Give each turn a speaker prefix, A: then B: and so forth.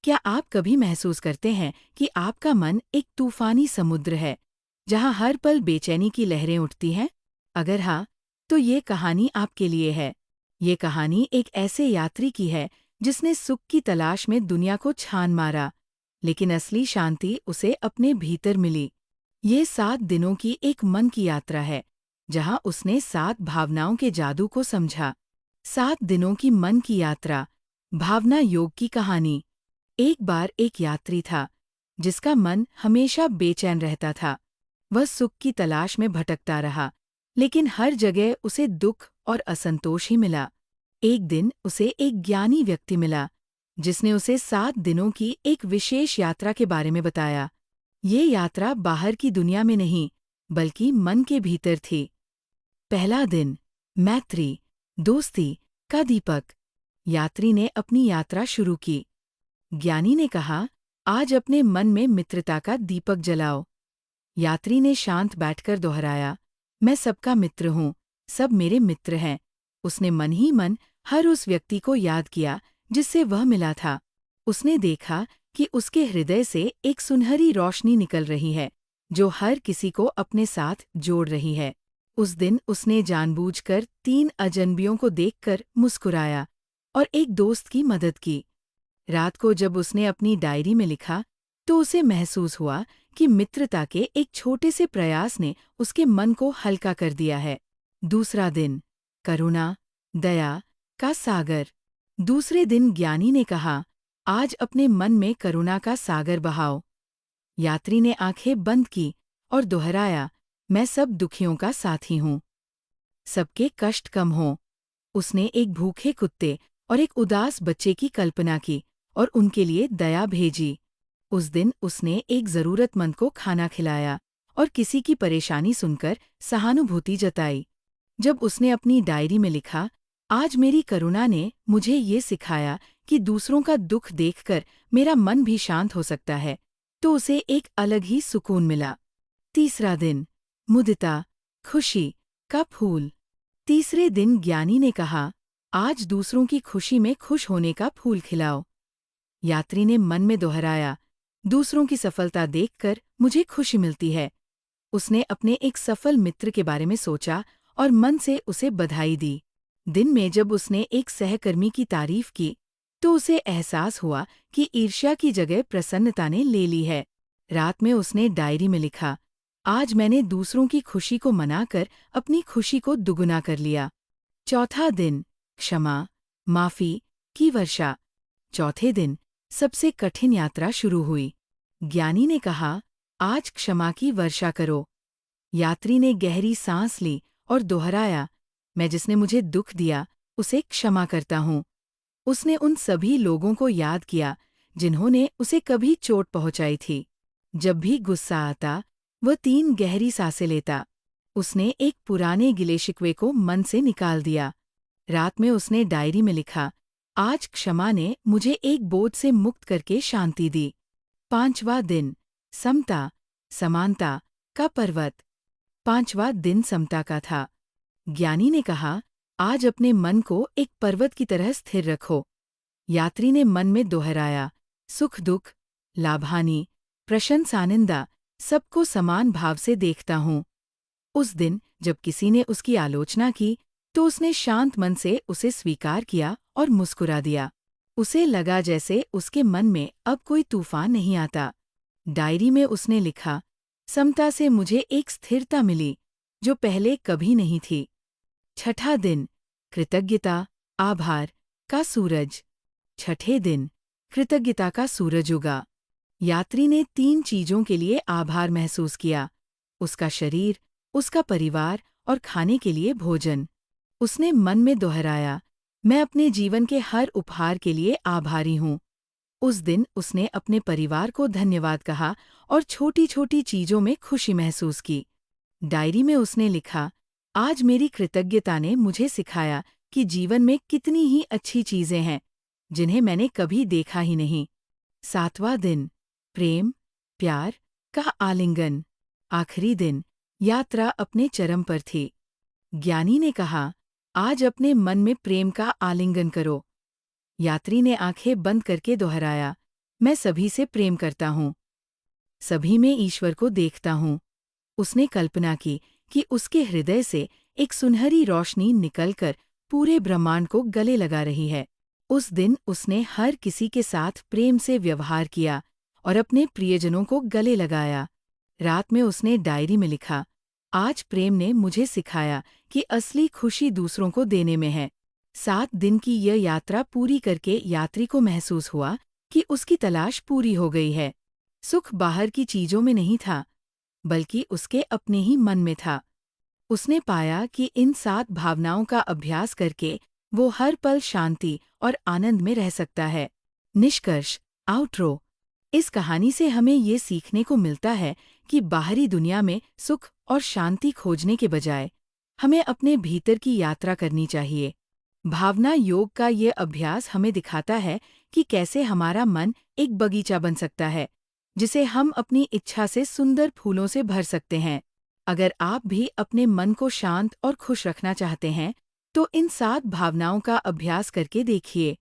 A: क्या आप कभी महसूस करते हैं कि आपका मन एक तूफानी समुद्र है, जहां हर पल बेचैनी की लहरें उठती हैं? अगर हाँ, तो ये कहानी आपके लिए है। ये कहानी एक ऐसे यात्री की है जिसने सुख की तलाश में दुनिया को छान मारा, लेकिन असली शांति उसे अपने भीतर मिली। ये 7 दिनों की एक मन की यात्रा है, जहां उसने 7 भावनाओं के जादू को समझा। 7 दिनों की मन की यात्रा, भावना योग की कहानी। एक बार एक यात्री था जिसका मन हमेशा बेचैन रहता था। वह सुख की तलाश में भटकता रहा, लेकिन हर जगह उसे दुख और असंतोष ही मिला। एक दिन उसे एक ज्ञानी व्यक्ति मिला, जिसने उसे 7 दिनों की एक विशेष यात्रा के बारे में बताया। ये यात्रा बाहर की दुनिया में नहीं, बल्कि मन के भीतर थी। पहला दिन, मैत्री, दोस्ती का दीपक। यात्री ने अपनी यात्रा शुरू की। ज्ञानी ने कहा, आज अपने मन में मित्रता का दीपक जलाओ। यात्री ने शांत बैठकर दोहराया, मैं सबका मित्र हूँ, सब मेरे मित्र हैं। उसने मन ही मन हर उस व्यक्ति को याद किया जिससे वह मिला था। उसने देखा कि उसके हृदय से एक सुनहरी रोशनी निकल रही है, जो हर किसी को अपने साथ जोड़ रही है। उस दिन उसने जानबूझकर 3 अजनबियों को देखकर मुस्कुराया और एक दोस्त की मदद की। रात को जब उसने अपनी डायरी में लिखा, तो उसे महसूस हुआ कि मित्रता के एक छोटे से प्रयास ने उसके मन को हल्का कर दिया है। दूसरा दिन, करुणा, दया का सागर। दूसरे दिन ज्ञानी ने कहा, आज अपने मन में करुणा का सागर बहाओ। यात्री ने आंखें बंद की और दोहराया, मैं सब दुखियों का साथी हूँ, सबके कष्ट कम हों। उसने एक भूखे कुत्ते और एक उदास बच्चे की कल्पना की और उनके लिए दया भेजी। उस दिन उसने एक जरूरतमंद को खाना खिलाया और किसी की परेशानी सुनकर सहानुभूति जताई। जब उसने अपनी डायरी में लिखा, आज मेरी करुणा ने मुझे ये सिखाया कि दूसरों का दुख देखकर मेरा मन भी शांत हो सकता है, तो उसे एक अलग ही सुकून मिला। तीसरा दिन, मुदिता, खुशी का फूल। तीसरे दिन ज्ञानी ने कहा, आज दूसरों की खुशी में खुश होने का फूल खिलाओ। यात्री ने मन में दोहराया, दूसरों की सफलता देखकर मुझे खुशी मिलती है। उसने अपने एक सफल मित्र के बारे में सोचा और मन से उसे बधाई दी। दिन में जब उसने एक सहकर्मी की तारीफ की, तो उसे एहसास हुआ कि ईर्ष्या की जगह प्रसन्नता ने ले ली है। रात में उसने डायरी में लिखा, आज मैंने दूसरों की खुशी को मनाकर अपनी खुशी को दुगुना कर लिया। चौथा दिन, क्षमा, माफी की वर्षा। चौथे दिन सबसे कठिन यात्रा शुरू हुई। ज्ञानी ने कहा, आज क्षमा की वर्षा करो। यात्री ने गहरी सांस ली और दोहराया, मैं जिसने मुझे दुख दिया उसे क्षमा करता हूँ। उसने उन सभी लोगों को याद किया जिन्होंने उसे कभी चोट पहुंचाई थी। जब भी गुस्सा आता, वह 3 गहरी सांसें लेता। उसने एक पुराने गिले-शिकवे को मन से निकाल दिया। रात में उसने डायरी में लिखा, आज क्षमा ने मुझे एक बोझ से मुक्त करके शांति दी। पांचवा दिन, समता, समानता का पर्वत। पांचवा दिन समता का था। ज्ञानी ने कहा, आज अपने मन को एक पर्वत की तरह स्थिर रखो। यात्री ने मन में दोहराया, सुख दुख, लाभानी, प्रशंसानिंदा, सबको समान भाव से देखता हूँ। उस दिन जब किसी ने उसकी आलोचना की, तो उसने शांत मन से उसे स्वीकार किया और मुस्कुरा दिया। उसे लगा जैसे उसके मन में अब कोई तूफान नहीं आता। डायरी में उसने लिखा, समता से मुझे एक स्थिरता मिली जो पहले कभी नहीं थी। छठा दिन, कृतज्ञता, आभार का सूरज। छठे दिन, कृतज्ञता का सूरज उगा। यात्री ने 3 चीजों के लिए आभार महसूस किया, उसका शरीर, उसका परिवार और खाने के लिए भोजन। उसने मन में दोहराया, मैं अपने जीवन के हर उपहार के लिए आभारी हूँ। उस दिन उसने अपने परिवार को धन्यवाद कहा और छोटी छोटी चीजों में खुशी महसूस की। डायरी में उसने लिखा, आज मेरी कृतज्ञता ने मुझे सिखाया कि जीवन में कितनी ही अच्छी चीजें हैं, जिन्हें मैंने कभी देखा ही नहीं। सातवां दिन, प्रेम, प्यार का आलिंगन। आखिरी दिन, यात्रा अपने चरम पर थी। ज्ञानी ने कहा, आज अपने मन में प्रेम का आलिंगन करो। यात्री ने आंखें बंद करके दोहराया, मैं सभी से प्रेम करता हूँ, सभी में ईश्वर को देखता हूँ। उसने कल्पना की कि उसके हृदय से एक सुनहरी रोशनी निकलकर पूरे ब्रह्मांड को गले लगा रही है। उस दिन उसने हर किसी के साथ प्रेम से व्यवहार किया और अपने प्रियजनों को गले लगाया। रात में उसने डायरी में लिखा, आज प्रेम ने मुझे सिखाया कि असली खुशी दूसरों को देने में है। 7 दिन की यह यात्रा पूरी करके यात्री को महसूस हुआ कि उसकी तलाश पूरी हो गई है। सुख बाहर की चीजों में नहीं था, बल्कि उसके अपने ही मन में था। उसने पाया कि इन 7 भावनाओं का अभ्यास करके वो हर पल शांति और आनंद में रह सकता है। निष्कर्ष, आउटरो। इस कहानी से हमें ये सीखने को मिलता है कि बाहरी दुनिया में सुख और शांति खोजने के बजाय हमें अपने भीतर की यात्रा करनी चाहिए। भावना योग का ये अभ्यास हमें दिखाता है कि कैसे हमारा मन एक बगीचा बन सकता है, जिसे हम अपनी इच्छा से सुंदर फूलों से भर सकते हैं। अगर आप भी अपने मन को शांत और खुश रखना चाहते हैं, तो इन 7 भावनाओं का अभ्यास करके देखिए।